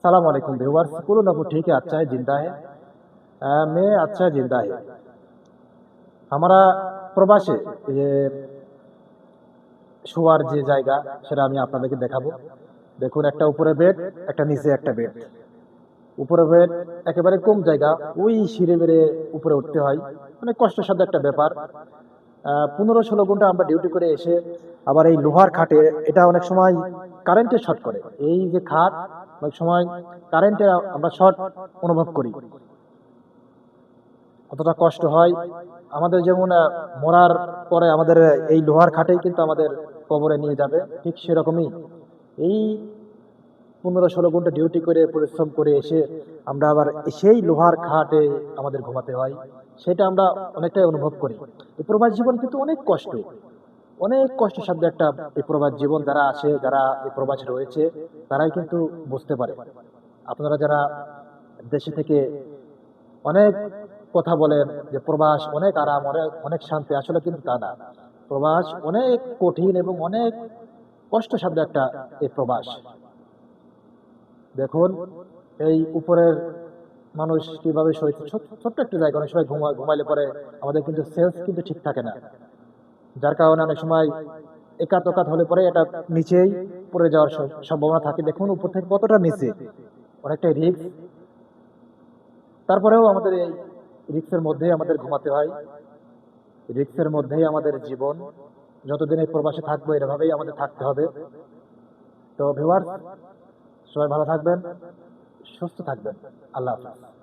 सलाम वालेकुम व्यूअर्स, कुल ना वो ठीक है, अच्छा है, जिंदा है। मैं अच्छा जिंदा है। हमारा প্রবাসে যে শোয়ার যে জায়গা সেটা আমি আপনাদেরকে দেখাবো। দেখুন, একটা উপরে বেড, একটা নিচে একটা বেড। উপরে বেড একেবারে কম জায়গা, ওই সিঁড়ি বেড়ে উপরে উঠতে হয়, অনেক কষ্টসাধ্য একটা ব্যাপার। 15-16 ঘন্টা আমরা ডিউটি করে এসে আবার এই লোহার খাটে, এটা অনেক সময় কারেন্টের শর্ট করে। এই যে খাট, অনেক সময় কারেন্টের আমরা শর্ট অনুভব করি, কতটা কষ্ট হয় আমাদের। যেমন মরার পরে আমাদের এই লোহার খাটেই কিন্তু আমাদের কবরে নিয়ে যাবে, ঠিক সেরকমই এই 15-16 ঘন্টা ডিউটি করে পরিশ্রম করে এসে আমরা আবার সেই লোহার খাটে আমাদের ঘুমাতে হয়। সেটা আমরা অনেকটাই অনুভব করি। এই প্রবাস জীবন কিন্তু অনেক কষ্ট, অনেক কষ্টসাধ্য একটা এই প্রবাস জীবন। যারা আসে, যারা এই প্রবাসে রয়েছে, তারাই কিন্তু বুঝতে পারে। আপনারা যারা দেশে থেকে অনেক কথা বলেন যে প্রবাস অনেক আরাম, অনেক অনেক শান্তি, আসলে কিন্তু তা না। প্রবাস অনেক কঠিন এবং অনেক কষ্টসাধ্য একটা এই প্রবাস। দেখুন, এই উপরের মানুষ কিভাবে সইছে, ছোট্ট একটা জায়গা, অনেক সময় ঘুমাইলে পরে আমাদের কিন্তু সেন্স কিন্তু ঠিক থাকে না, যার কারণে অনেক সময় একাত ওকাত হলে পরে এটা নিচেই পড়ে যাওয়ার সম্ভাবনা থাকে। দেখুন উপর থেকে কতটা নিচে, অনেকটাই রিস্ক। তারপরেও আমাদের এই রিস্কের মধ্যেই আমাদের ঘুমাতে হয়, রিস্কের মধ্যেই আমাদের জীবন। যতদিন এই প্রবাসে থাকবো এভাবেই আমাদের থাকতে হবে। তো ভিউয়ার্স, সবাই ভালো থাকবেন, সুস্থ থাকবেন। আল্লাহ হাফেজ।